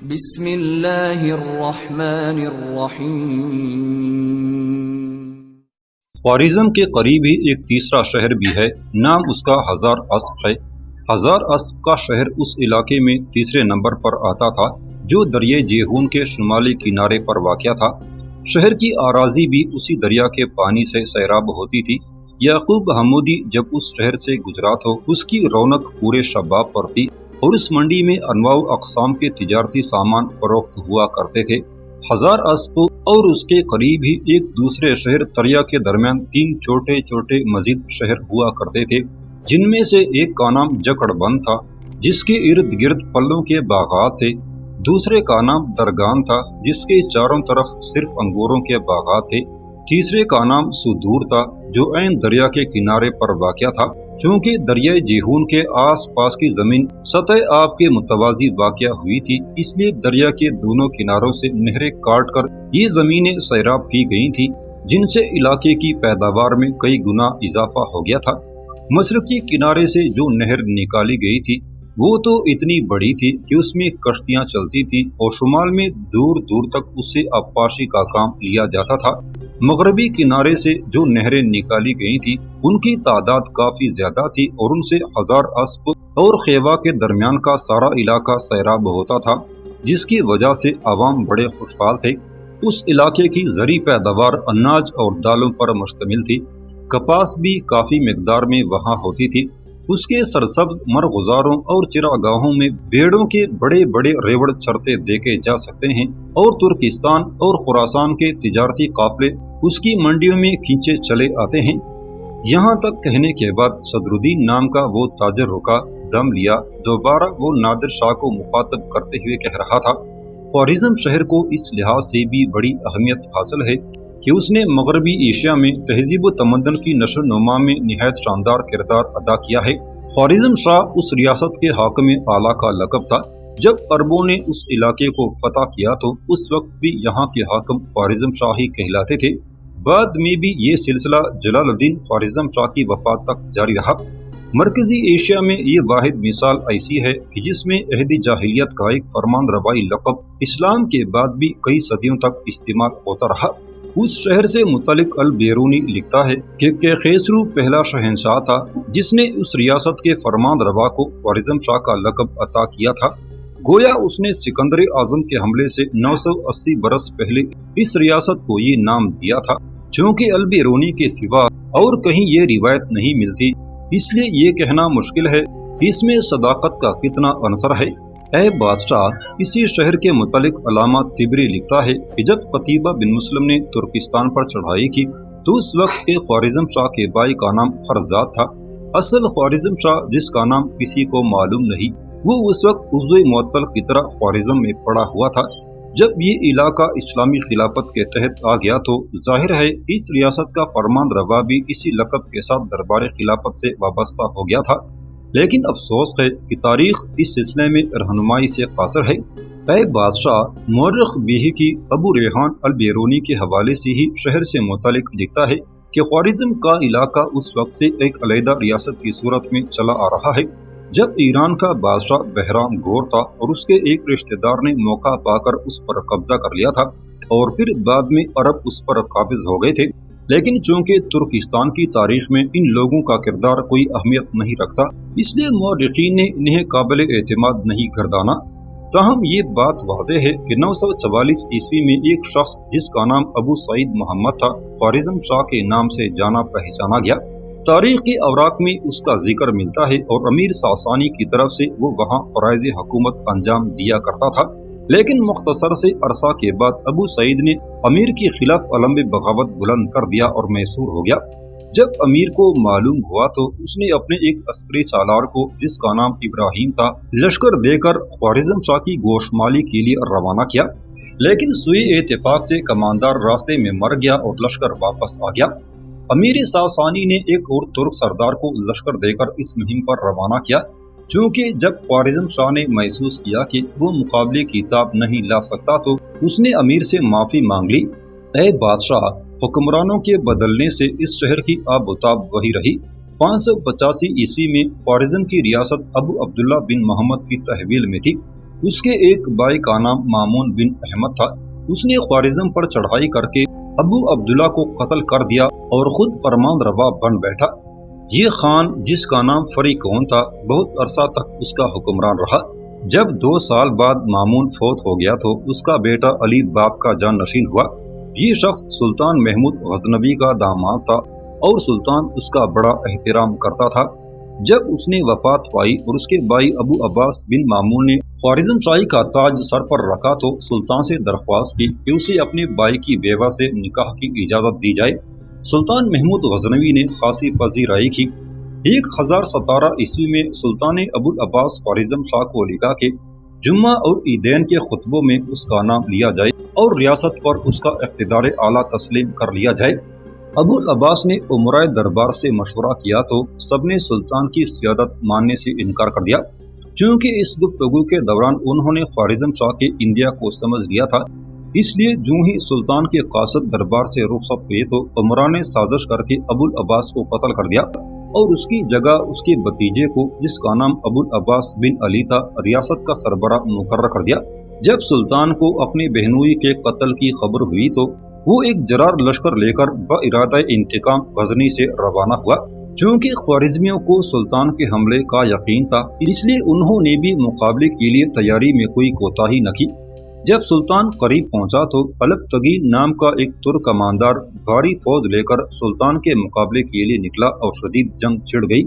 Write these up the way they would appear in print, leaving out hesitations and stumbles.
بسم اللہ الرحمن الرحیم۔ خوارزم کے قریب ہی ایک تیسرا شہر بھی ہے، نام اس کا ہزار اسپ ہے۔ ہزار اسپ کا شہر اس علاقے میں تیسرے نمبر پر آتا تھا جو دریائے جیہون کے شمالی کنارے پر واقع تھا۔ شہر کی اراضی بھی اسی دریا کے پانی سے سیراب ہوتی تھی۔ یعقوب حمودی جب اس شہر سے گزرا تو اس کی رونق پورے شباب پر تھی اور اس منڈی میں انواع و اقسام کے تجارتی سامان فروخت ہوا کرتے تھے۔ ہزار اسپ اور اس کے قریب ہی ایک دوسرے شہر تریا کے درمیان 3 چھوٹے چھوٹے مزید شہر ہوا کرتے تھے، جن میں سے ایک کا نام جکڑ بند تھا جس کے ارد گرد پھلوں کے باغات تھے، دوسرے کا نام درگان تھا جس کے چاروں طرف صرف انگوروں کے باغات تھے، تیسرے کا نام سدور تھا جو عین دریا کے کنارے پر واقع تھا۔ چونکہ دریائے جیہون کے آس پاس کی زمین سطح آب کے متوازی واقع ہوئی تھی، اس لیے دریا کے دونوں کناروں سے نہریں کاٹ کر یہ زمینیں سیراب کی گئی تھیں، جن سے علاقے کی پیداوار میں کئی گنا اضافہ ہو گیا تھا۔ مشرقی کنارے سے جو نہر نکالی گئی تھی وہ تو اتنی بڑی تھی کہ اس میں کشتیاں چلتی تھی اور شمال میں دور دور تک اس سے آبپاشی کا کام لیا جاتا تھا۔ مغربی کنارے سے جو نہریں نکالی گئی تھی ان کی تعداد کافی زیادہ تھی اور ان سے ہزار اسپ اور خیوا کے درمیان کا سارا علاقہ سیراب ہوتا تھا، جس کی وجہ سے عوام بڑے خوشحال تھے۔ اس علاقے کی زرعی پیداوار اناج اور دالوں پر مشتمل تھی، کپاس بھی کافی مقدار میں وہاں ہوتی تھی۔ اس کے سرسبز مرغزاروں اور چراگاہوں میں بھیڑوں کے بڑے بڑے ریوڑ چرتے دیکھے جا سکتے ہیں اور ترکستان اور خراسان کے تجارتی قافلے اس کی منڈیوں میں کھینچے چلے آتے ہیں۔ یہاں تک کہنے کے بعد صدر الدین نام کا وہ تاجر رکا، دم لیا، دوبارہ وہ نادر شاہ کو مخاطب کرتے ہوئے کہہ رہا تھا، خوارزم شہر کو اس لحاظ سے بھی بڑی اہمیت حاصل ہے کہ اس نے مغربی ایشیا میں تہذیب و تمدن کی نشو و نما میں نہایت شاندار کردار ادا کیا ہے۔ خوارزم شاہ اس ریاست کے حاکم اعلیٰ کا لقب تھا۔ جب عربوں نے اس علاقے کو فتح کیا تو اس وقت بھی یہاں کے حاکم خوارزم شاہ ہی کہلاتے تھے۔ بعد میں بھی یہ سلسلہ جلال الدین خوارزم شاہ کی وفات تک جاری رہا۔ مرکزی ایشیا میں یہ واحد مثال ایسی ہے کہ جس میں عہد جاہلیت کا ایک فرمان روائی لقب اسلام کے بعد بھی کئی صدیوں تک استعمال ہوتا رہا۔ اس شہر سے متعلق البیرونی لکھتا ہے کہ خیسرو پہلا شہنشاہ تھا جس نے اس ریاست کے فرمان روا کو خوارزم شاہ کا لقب عطا کیا تھا۔ گویا اس نے سکندر اعظم کے حملے سے 980 برس پہلے اس ریاست کو یہ نام دیا تھا۔ چونکہ البیرونی کے سوا اور کہیں یہ روایت نہیں ملتی، اس لیے یہ کہنا مشکل ہے کہ اس میں صداقت کا کتنا عنصر ہے۔ اے بادشاہ، اسی شہر کے متعلق علامہ طبری لکھتا ہے کہ جب قتیبہ بن مسلم نے ترکستان پر چڑھائی کی تو اس وقت کے خوارزم شاہ کے بھائی کا نام خرزاد تھا۔ اصل خوارزم شاہ جس کا نام کسی کو معلوم نہیں، وہ اس وقت عضو معطل کی طرح خوارزم میں پڑا ہوا تھا۔ جب یہ علاقہ اسلامی خلافت کے تحت آ گیا تو ظاہر ہے اس ریاست کا فرمان روا بھی اسی لقب کے ساتھ دربار خلافت سے وابستہ ہو گیا تھا، لیکن افسوس ہے کہ تاریخ اس سلسلے میں رہنمائی سے قاصر ہے۔ اے بادشاہ، مورخ بیہقی ابو ریحان البیرونی کے حوالے سے ہی شہر سے متعلق لکھتا ہے کہ خوارزم کا علاقہ اس وقت سے ایک علیحدہ ریاست کی صورت میں چلا آ رہا ہے جب ایران کا بادشاہ بہرام گور تھا اور اس کے ایک رشتہ دار نے موقع پا کر اس پر قبضہ کر لیا تھا اور پھر بعد میں عرب اس پر قابض ہو گئے تھے۔ لیکن چونکہ ترکستان کی تاریخ میں ان لوگوں کا کردار کوئی اہمیت نہیں رکھتا، اس لیے مورخین نے انہیں قابل اعتماد نہیں گردانا۔ تاہم یہ بات واضح ہے کہ 944 عیسوی میں ایک شخص جس کا نام ابو سعید محمد تھا خوارزم شاہ کے نام سے جانا پہچانا گیا۔ تاریخ کے اوراق میں اس کا ذکر ملتا ہے اور امیر ساسانی کی طرف سے وہ وہاں فرائض حکومت انجام دیا کرتا تھا، لیکن مختصر سے عرصہ کے بعد ابو سعید نے امیر کے خلاف علم بغاوت بلند کر دیا اور میسور ہو گیا۔ جب امیر کو معلوم ہوا تو اس نے اپنے ایک عسکری سالار کو جس کا نام ابراہیم تھا لشکر دے کر خوارزم شاہ کی گوشمالی کے لیے روانہ کیا، لیکن سوئے اتفاق سے کماندار راستے میں مر گیا اور لشکر واپس آ گیا۔ امیر ساسانی نے ایک اور ترک سردار کو لشکر دے کر اس مہم پر روانہ کیا۔ چونکہ جب خوارزم شاہ نے محسوس کیا کہ وہ مقابلے کی تاب نہیں لا سکتا تو اس نے امیر سے معافی مانگ لی۔ اے بادشاہ، حکمرانوں کے بدلنے سے اس شہر کی آب و تاب وہی رہی۔ 585 عیسوی میں خوارزم کی ریاست ابو عبداللہ بن محمد کی تحویل میں تھی۔ اس کے ایک بھائی کا نام مامون بن احمد تھا۔ اس نے خوارزم پر چڑھائی کر کے ابو عبداللہ کو قتل کر دیا اور خود فرمان روا بن بیٹھا۔ یہ خان جس کا نام فریقون تھا بہت عرصہ تک اس کا حکمران رہا۔ جب 2 سال بعد مامون فوت ہو گیا تو اس کا بیٹا علی باپ کا جان نشین ہوا۔ یہ شخص سلطان محمود غزنوی کا داماد تھا اور سلطان اس کا بڑا احترام کرتا تھا۔ جب اس نے وفات پائی اور اس کے بھائی ابو عباس بن مامون نے خوارزم شاہی کا تاج سر پر رکھا تو سلطان سے درخواست کی کہ اسے اپنے بھائی کی بیوہ سے نکاح کی اجازت دی جائے۔ سلطان محمود غزنوی نے خاصی پذیرائی کی۔ 1017 عیسوی میں سلطان ابو العباس خوارزم شاہ کو لکھا کہ جمعہ اور عیدین کے خطبوں میں اس کا نام لیا جائے اور ریاست پر اس کا اقتدار اعلیٰ تسلیم کر لیا جائے۔ ابو العباس نے امراء دربار سے مشورہ کیا تو سب نے سلطان کی سیادت ماننے سے انکار کر دیا۔ چونکہ اس گفتگو کے دوران انہوں نے خوارزم شاہ کے انڈیا کو سمجھ لیا تھا، اس لیے جو ہی سلطان کے قاصد دربار سے رخصت ہوئے تو امراء نے سازش کر کے ابو العباس کو قتل کر دیا اور اس کی جگہ اس کے بھتیجے کو جس کا نام ابو العباس بن علی تھا ریاست کا سربراہ مقرر کر دیا۔ جب سلطان کو اپنے بہنوئی کے قتل کی خبر ہوئی تو وہ ایک جرار لشکر لے کر بارادہ انتقام غزنی سے روانہ ہوا۔ چونکہ خوارزمیوں کو سلطان کے حملے کا یقین تھا اس لیے انہوں نے بھی مقابلے کے لیے تیاری میں کوئی کوتاہی نہ کی۔ جب سلطان قریب پہنچا تو الپتگین نام کا ایک ترک کماندار بھاری فوج لے کر سلطان کے مقابلے کے لیے نکلا اور شدید جنگ چھڑ گئی۔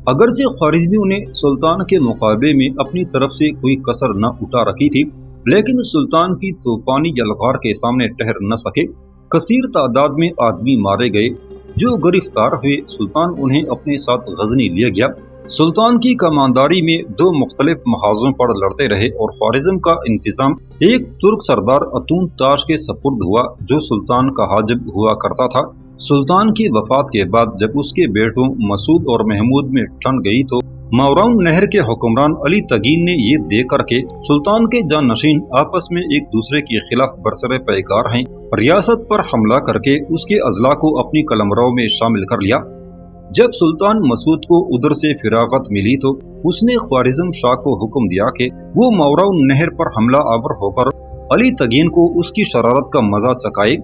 اگرچہ خوارزمیوں نے سلطان کے مقابلے میں اپنی طرف سے کوئی کسر نہ اٹھا رکھی تھی لیکن سلطان کی طوفانی یلغار کے سامنے ٹھہر نہ سکے۔ کثیر تعداد میں آدمی مارے گئے۔ جو گرفتار ہوئے سلطان انہیں اپنے ساتھ غزنی لے گیا۔ سلطان کی کمانداری میں 2 مختلف محاذوں پر لڑتے رہے اور خوارزم کا انتظام ایک ترک سردار اتون تاش کے سپرد ہوا جو سلطان کا حاجب ہوا کرتا تھا۔ سلطان کی وفات کے بعد جب اس کے بیٹوں مسعود اور محمود میں ٹھن گئی تو ماوراؤن نہر کے حکمران علی تگین نے یہ دیکھ کر کے سلطان کے جانشین آپس میں ایک دوسرے کے خلاف برسر پیکار ہیں، ریاست پر حملہ کر کے اس کے اضلاع کو اپنی قلمرو میں شامل کر لیا۔ جب سلطان مسعود کو ادھر سے فراغت ملی تو اس نے خوارزم شاہ کو حکم دیا کہ وہ ماوراؤن نہر پر حملہ آور ہو کر علی تگین کو اس کی شرارت کا مزہ چکھائے۔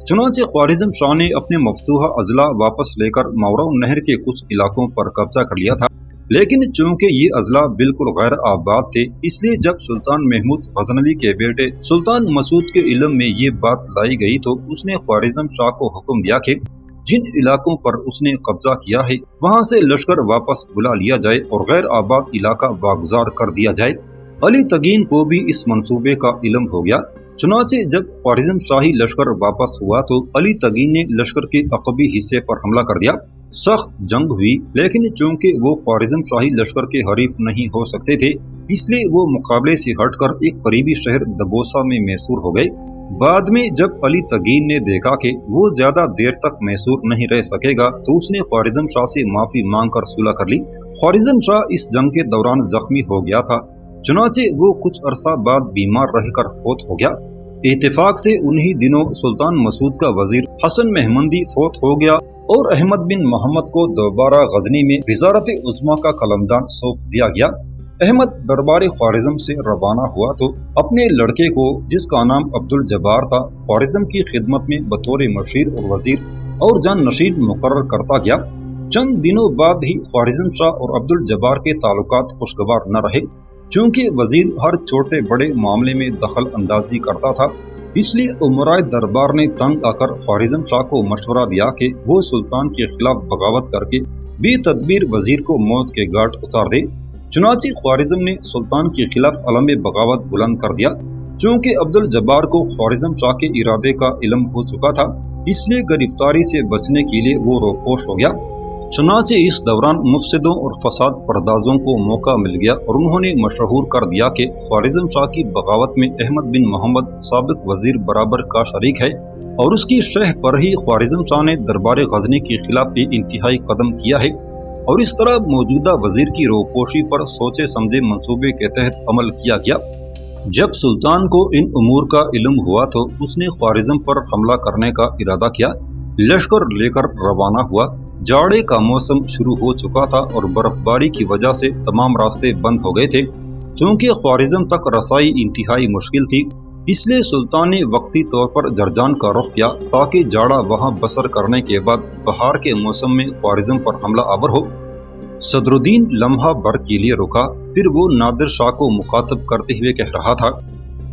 چنانچہ خوارزم شاہ نے اپنے مفتوحہ اضلاع واپس لے کر ماوراؤن نہر کے کچھ علاقوں پر قبضہ کر لیا تھا، لیکن چونکہ یہ اضلاع بالکل غیر آباد تھے اس لیے جب سلطان محمود غزنوی کے بیٹے سلطان مسعود کے علم میں یہ بات لائی گئی تو اس نے خوارزم شاہ کو حکم دیا کہ جن علاقوں پر اس نے قبضہ کیا ہے وہاں سے لشکر واپس بلا لیا جائے اور غیر آباد علاقہ واگزار کر دیا جائے۔ علی تگین کو بھی اس منصوبے کا علم ہو گیا۔ چنانچہ جب خوارزم شاہی لشکر واپس ہوا تو علی تگین نے لشکر کے عقبی حصے پر حملہ کر دیا۔ سخت جنگ ہوئی لیکن چونکہ وہ خوارزم شاہی لشکر کے حریف نہیں ہو سکتے تھے اس لیے وہ مقابلے سے ہٹ کر ایک قریبی شہر دبوسا میں میسور ہو گئے۔ بعد میں جب علی تگین نے دیکھا کہ وہ زیادہ دیر تک میسور نہیں رہ سکے گا تو اس نے خوارزم شاہ سے معافی مانگ کر صلح کر لی۔ خوارزم شاہ اس جنگ کے دوران زخمی ہو گیا تھا، چنانچہ وہ کچھ عرصہ بعد بیمار رہ کر فوت ہو گیا۔ اتفاق سے انہی دنوں سلطان مسعود کا وزیر حسن مہمندی فوت ہو گیا اور احمد بن محمد کو دوبارہ غزنی میں وزارت عظمیٰ کا قلمدان سونپ دیا گیا۔ احمد دربار خوارزم سے روانہ ہوا تو اپنے لڑکے کو جس کا نام عبد الجبار تھا خوارزم کی خدمت میں بطور مشیر اور وزیر اور جان نشین مقرر کرتا گیا۔ چند دنوں بعد ہی خوارزم شاہ اور عبد الجبار کے تعلقات خوشگوار نہ رہے، چونکہ وزیر ہر چھوٹے بڑے معاملے میں دخل اندازی کرتا تھا۔ اس لیے امراء دربار نے تنگ آ کر خوارزم شاہ کو مشورہ دیا کہ وہ سلطان کے خلاف بغاوت کر کے بے تدبیر وزیر کو موت کے گھاٹ اتار دے۔ چنانچہ خوارزم نے سلطان کے خلاف علم بغاوت بلند کر دیا۔ چونکہ عبد الجبار کو خوارزم شاہ کے ارادے کا علم ہو چکا تھا اس لیے گرفتاری سے بچنے کے لیے وہ روپوش ہو گیا۔ چنانچہ اس دوران مفسدوں اور فساد پردازوں کو موقع مل گیا اور انہوں نے مشہور کر دیا کہ خوارزم شاہ کی بغاوت میں احمد بن محمد سابق وزیر برابر کا شریک ہے اور اس کی شہ پر ہی خوارزم شاہ نے دربار غزنی کے خلاف بھی انتہائی قدم کیا ہے، اور اس طرح موجودہ وزیر کی روپوشی پر سوچے سمجھے منصوبے کے تحت عمل کیا گیا۔ جب سلطان کو ان امور کا علم ہوا تو اس نے خوارزم پر حملہ کرنے کا ارادہ کیا۔ لشکر لے کر روانہ ہوا۔ جاڑے کا موسم شروع ہو چکا تھا اور برف باری کی وجہ سے تمام راستے بند ہو گئے تھے۔ چونکہ خوارزم تک رسائی انتہائی مشکل تھی، اس لیے سلطان نے وقتی طور پر جرجان کا رخ کیا تاکہ جاڑا وہاں بسر کرنے کے بعد بہار کے موسم میں خوارزم پر حملہ آور ہو۔ صدر الدین لمحہ بھر کے لیے رکا، پھر وہ نادر شاہ کو مخاطب کرتے ہوئے کہہ رہا تھا،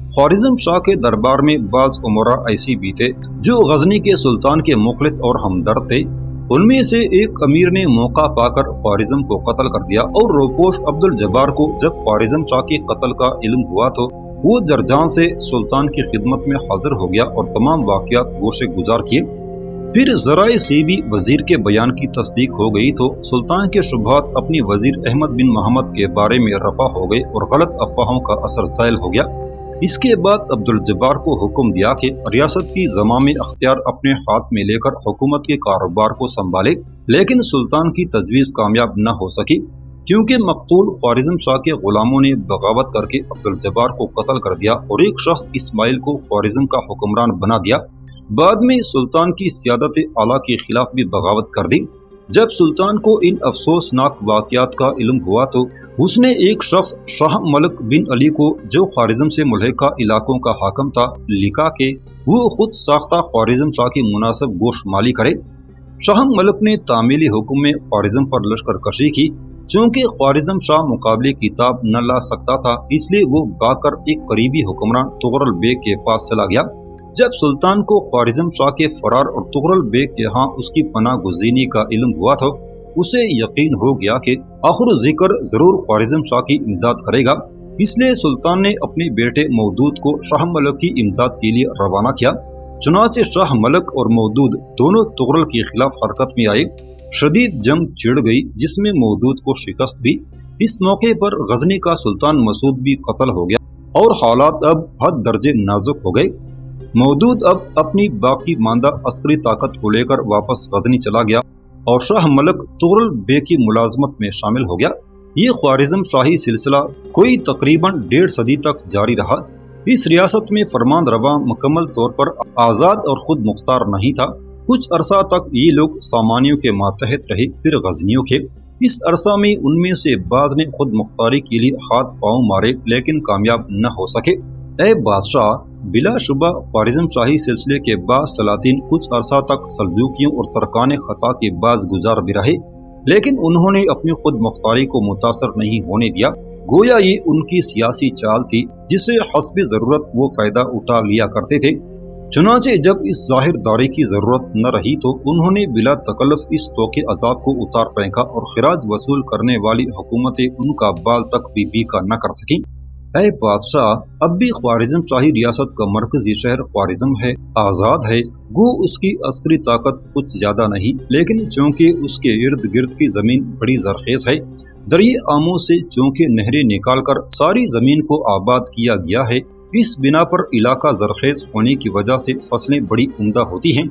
خوارزم شاہ کے دربار میں بعض امراء ایسی بھی تھے جو غزنی کے سلطان کے مخلص اور ہمدرد تھے۔ ان میں سے ایک امیر نے موقع پا کر خوارزم کو قتل کر دیا، اور روپوش عبد الجبار کو جب خوارزم شاہ کے قتل کا علم ہوا تو وہ جرجان سے سلطان کی خدمت میں حاضر ہو گیا اور تمام واقعات گوشے گزار کیے۔ پھر ذرائع سے بھی وزیر کے بیان کی تصدیق ہو گئی تو سلطان کے شبہات اپنی وزیر احمد بن محمد کے بارے میں رفع ہو گئے اور غلط افواہوں کا اثر زائل ہو گیا۔ اس کے بعد عبد الجبار کو حکم دیا کہ ریاست کی زمام اختیار اپنے ہاتھ میں لے کر حکومت کے کاروبار کو سنبھالے، لیکن سلطان کی تجویز کامیاب نہ ہو سکی کیونکہ مقتول خوارزم شاہ کے غلاموں نے بغاوت کر کے عبد الجبار کو قتل کر دیا اور ایک شخص اسماعیل کو خوارزم کا حکمران بنا دیا۔ بعد میں سلطان کی سیادت اعلیٰ کے خلاف بھی بغاوت کر دی۔ جب سلطان کو ان افسوسناک واقعات کا علم ہوا تو اس نے ایک شخص شاہ ملک بن علی کو، جو خوارزم سے ملحقہ علاقوں کا حاکم تھا، لکھا کہ وہ خود ساختہ خوارزم شاہ کی مناسب گوش مالی کرے۔ شاہ ملک نے تعمیلی حکم میں خوارزم پر لشکر کشی کی۔ چونکہ خوارزم شاہ مقابلے کی تاب نہ لا سکتا تھا، اس لیے وہ بھاگ کر ایک قریبی حکمران تغرل بیگ کے پاس چلا گیا۔ جب سلطان کو خوارزم شاہ کے فرار اور تغرل بیگ کے ہاں اس کی پناہ گزینی کا علم ہوا تو اسے یقین ہو گیا کہ آخر ذکر ضرور خوارزم شاہ کی امداد کرے گا، اس لیے سلطان نے اپنے بیٹے مودود کو شاہ ملک کی امداد کے لیے روانہ کیا۔ چنانچہ شاہ ملک اور مودود دونوں تغرل کے خلاف حرکت میں آئے۔ شدید جنگ چھڑ گئی جس میں مودود کو شکست بھی۔ اس موقع پر غزنی کا سلطان مسعود بھی قتل ہو گیا اور حالات اب حد درجے نازک ہو گئے۔ مودود اب اپنی باقی ماندہ عسکری طاقت کو لے کر واپس غزنی چلا گیا اور شاہ ملک تغرل بیگ کی ملازمت میں شامل ہو گیا۔ یہ خوارزم شاہی سلسلہ کوئی تقریباً 1.5 صدی تک جاری رہا۔ اس ریاست میں فرمان روا مکمل طور پر آزاد اور خود مختار نہیں تھا۔ کچھ عرصہ تک یہ لوگ سامانیوں کے ماتحت رہے، پھر غزنیوں کے۔ اس عرصہ میں ان میں سے بعض نے خود مختاری کے لیے ہاتھ پاؤں مارے لیکن کامیاب نہ ہو سکے۔ اے بادشاہ، بلا شبہ خوارزم شاہی سلسلے کے بعض سلاطین کچھ عرصہ تک سلجوقیوں اور ترکان خطا کے باز گزار بھی رہے، لیکن انہوں نے اپنی خود مختاری کو متاثر نہیں ہونے دیا۔ گویا یہ ان کی سیاسی چال تھی جس سے حسب ضرورت وہ فائدہ اٹھا لیا کرتے تھے۔ چنانچہ جب اس ظاہر داری کی ضرورت نہ رہی تو انہوں نے بلا تکلف اس توقع عذاب کو اتار پھینکا اور خراج وصول کرنے والی حکومتیں ان کا بال تک بھی بیکا نہ کر سکیں۔ اے بادشاہ، اب بھی خوارزم شاہی ریاست کا مرکزی شہر خوارزم ہے، آزاد ہے۔ گو اس کی عسکری طاقت کچھ زیادہ نہیں، لیکن چونکہ اس کے ارد گرد کی زمین بڑی زرخیز ہے، دریا آموں سے چونکہ نہریں نکال کر ساری زمین کو آباد کیا گیا ہے، اس بنا پر علاقہ زرخیز ہونے کی وجہ سے فصلیں بڑی عمدہ ہوتی ہیں،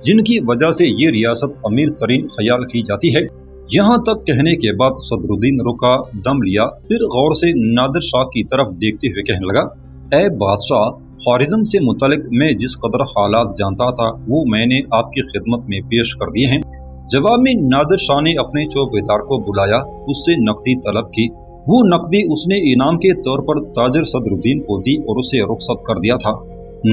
جن کی وجہ سے یہ ریاست امیر ترین خیال کی جاتی ہے۔ یہاں تک کہنے کے بعد صدر الدین رکا، دم لیا، پھر غور سے نادر شاہ کی طرف دیکھتے ہوئے کہنے لگا، اے بادشاہ، خوارزم سے متعلق میں جس قدر حالات جانتا تھا وہ میں نے آپ کی خدمت میں پیش کر دیے ہیں۔ جواب میں نادر شاہ نے اپنے چوکیدار کو بلایا، اس سے نقدی طلب کی۔ وہ نقدی اس نے انعام کے طور پر تاجر صدر الدین کو دی اور اسے رخصت کر دیا تھا۔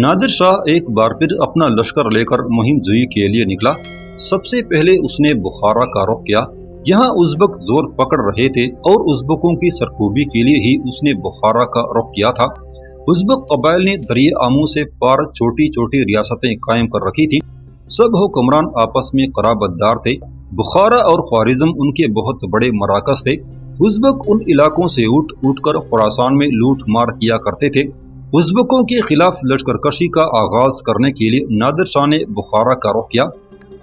نادر شاہ ایک بار پھر اپنا لشکر لے کر مہم جوئی کے لیے نکلا۔ سب سے پہلے اس نے بخارا کا رخ کیا۔ یہاں ازبک زور پکڑ رہے تھے اور ازبکوں کی سرکوبی کے لیے ہی اس نے بخارا کا رخ کیا تھا۔ ازبک قبائل نے دریا آموں سے پار چھوٹی چھوٹی ریاستیں قائم کر رکھی تھیں۔ سب حکمران آپس میں قرابت دار تھے۔ بخارا اور خوارزم ان کے بہت بڑے مراکز تھے۔ ازبک ان علاقوں سے اٹھ کر خراسان میں لوٹ مار کیا کرتے تھے۔ ازبکوں کے خلاف لشکر کشی کا آغاز کرنے کے لیے نادر شاہ نے بخارا کا رخ کیا،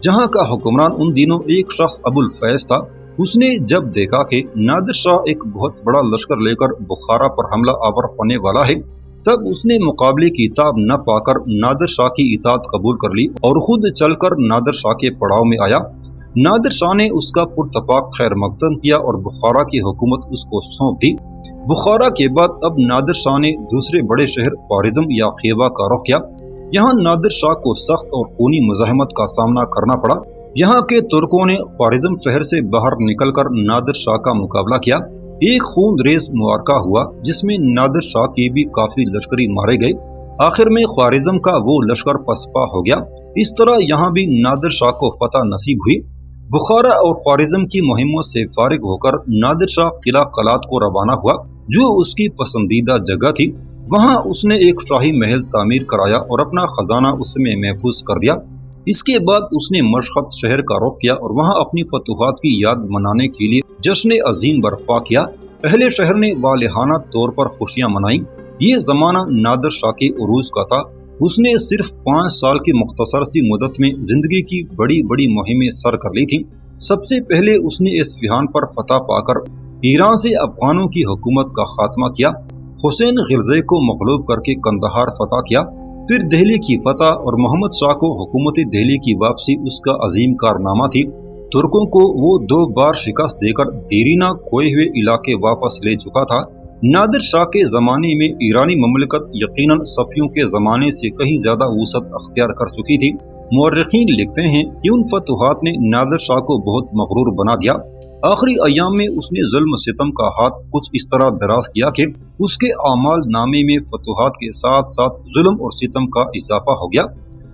جہاں کا حکمران ان دنوں ایک شخص ابو الفیض تھا۔ اس نے جب دیکھا کہ نادر شاہ ایک بہت بڑا لشکر لے کر بخارا پر حملہ آور ہونے والا ہے، تب اس نے مقابلے کی تاب نہ پا کر نادر شاہ کی اطاعت قبول کر لی اور خود چل کر نادر شاہ کے پڑاؤ میں آیا۔ نادر شاہ نے اس کا پرتپاک خیر مقدم کیا اور بخارا کی حکومت اس کو سونپ دی۔ بخارا کے بعد اب نادر شاہ نے دوسرے بڑے شہر خوارزم یا خیبہ کا رخ کیا۔ یہاں نادر شاہ کو سخت اور خونی مزاحمت کا سامنا کرنا پڑا۔ یہاں کے ترکوں نے خوارزم شہر سے باہر نکل کر نادر شاہ کا مقابلہ کیا۔ ایک خون ریز معرکہ ہوا جس میں نادر شاہ کے بھی کافی لشکری مارے گئے۔ آخر میں خوارزم کا وہ لشکر پسپا ہو گیا۔ اس طرح یہاں بھی نادر شاہ کو فتح نصیب ہوئی۔ بخارا اور خوارزم کی مہموں سے فارغ ہو کر نادر شاہ قلعہ قلات کو روانہ ہوا جو اس کی پسندیدہ جگہ تھی۔ وہاں اس نے ایک شاہی محل تعمیر کرایا اور اپنا خزانہ اس میں محفوظ کر دیا۔ اس کے بعد اس نے مشہد شہر کا رخ کیا اور وہاں اپنی فتوحات کی یاد منانے کے لیے جشن عظیم برپا کیا۔ اہل شہر نے والہانہ طور پر خوشیاں منائیں۔ یہ زمانہ نادر شاہ کے عروج کا تھا۔ اس نے صرف 5 سال کی مختصر سی مدت میں زندگی کی بڑی بڑی مہمیں سر کر لی تھیں۔ سب سے پہلے اس نے اصفہان پر فتح پا کر ایران سے افغانوں کی حکومت کا خاتمہ کیا۔ حسین غلزی کو مغلوب کر کے قندھار فتح کیا۔ پھر دہلی کی فتح اور محمد شاہ کو حکومت دہلی کی واپسی اس کا عظیم کارنامہ تھی۔ ترکوں کو وہ 2 بار شکست دے کر دیرینہ کھوئے ہوئے علاقے واپس لے چکا تھا۔ نادر شاہ کے زمانے میں ایرانی مملکت یقیناً صفویوں کے زمانے سے کہیں زیادہ وسعت اختیار کر چکی تھی۔ مورخین لکھتے ہیں کہ ان فتوحات نے نادر شاہ کو بہت مغرور بنا دیا۔ آخری ایام میں اس نے ظلم ستم کا ہاتھ کچھ اس طرح دراز کیا کہ اس کے اعمال نامے میں فتوحات کے ساتھ ساتھ ظلم اور ستم کا اضافہ ہو گیا۔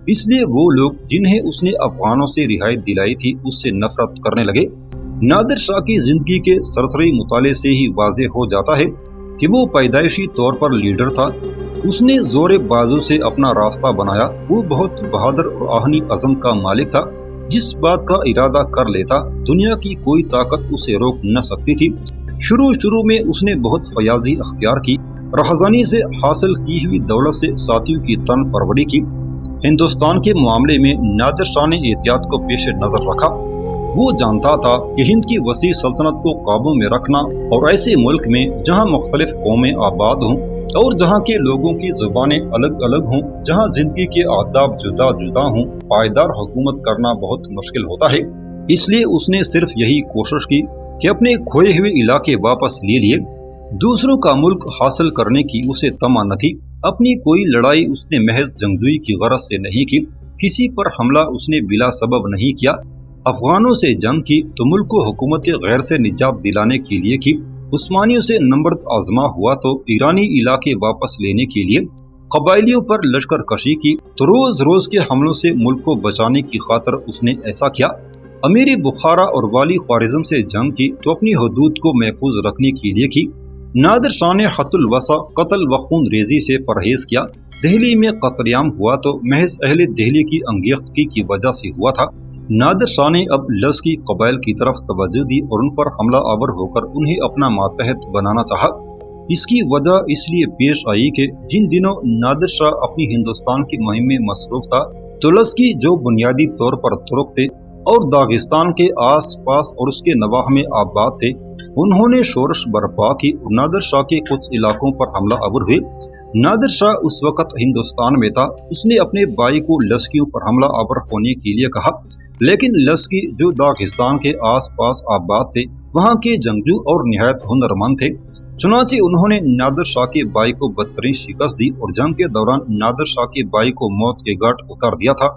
اس لیے وہ لوگ جنہیں اس نے افغانوں سے رہائی دلائی تھی اس سے نفرت کرنے لگے۔ نادر شاہ کی زندگی کے سرسری مطالعے سے ہی واضح ہو جاتا ہے کہ وہ پیدائشی طور پر لیڈر تھا۔ اس نے زور بازو سے اپنا راستہ بنایا۔ وہ بہت بہادر اور آہنی عزم کا مالک تھا۔ جس بات کا ارادہ کر لیتا دنیا کی کوئی طاقت اسے روک نہ سکتی تھی۔ شروع میں اس نے بہت فیاضی اختیار کی۔ رہزنی سے حاصل کی ہوئی دولت سے ساتھیوں کی تن پروری کی۔ ہندوستان کے معاملے میں نادر شاہ نے احتیاط کو پیش نظر رکھا۔ وہ جانتا تھا کہ ہند کی وسیع سلطنت کو قابو میں رکھنا اور ایسے ملک میں جہاں مختلف قومیں آباد ہوں اور جہاں کے لوگوں کی زبانیں الگ الگ ہوں، جہاں زندگی کے آداب جدا جدا ہوں، پائیدار حکومت کرنا بہت مشکل ہوتا ہے۔ اس لیے اس نے صرف یہی کوشش کی کہ اپنے کھوئے ہوئے علاقے واپس لے لیے۔ دوسروں کا ملک حاصل کرنے کی اسے تمنا نہ تھی۔ اپنی کوئی لڑائی اس نے محض جنگجوئی کی غرض سے نہیں کی۔ کسی پر حملہ اس نے بلا سبب نہیں کیا۔ افغانوں سے جنگ کی تو ملک کو حکومت غیر سے نجات دلانے کے لیے کی۔ عثمانیوں سے نبرد آزما ہوا تو ایرانی علاقے واپس لینے کے لیے۔ قبائلیوں پر لشکر کشی کی تو روز روز کے حملوں سے ملک کو بچانے کی خاطر اس نے ایسا کیا۔ امیر بخارا اور والی خوارزم سے جنگ کی تو اپنی حدود کو محفوظ رکھنے کے لیے کی۔ نادر شاہ نے حت الوسع قتل و خون ریزی سے پرہیز کیا۔ دہلی میں قتل عام ہوا تو محض اہل دہلی کی انگیختگی کی وجہ سے ہوا تھا۔ نادر شاہ نے اب لشکری قبائل کی طرف توجہ دی اور ان پر حملہ آور ہو کر انہیں اپنا ماتحت بنانا چاہا۔ اس کی وجہ اس لیے پیش آئی کہ جن دنوں نادر شاہ اپنی ہندوستان کی مہم میں مصروف تھا تو لشکری جو بنیادی طور پر ترک تھے اور داغستان کے آس پاس اور اس کے نواح میں آباد تھے، انہوں نے شورش برپا کی اور نادر شاہ کے کچھ علاقوں پر حملہ آور ہوئے۔ نادر شاہ اس وقت ہندوستان میں تھا۔ اس نے اپنے بھائی کو لشکریوں پر حملہ آور ہونے کے لیے کہا، لیکن لشکری جو داغستان کے آس پاس آباد تھے وہاں کے جنگجو اور نہایت ہنرمند تھے۔ چنانچہ انہوں نے نادر شاہ کے بھائی کو بدترین شکست دی اور جنگ کے دوران نادر شاہ کے بھائی کو موت کے گھاٹ اتار دیا تھا۔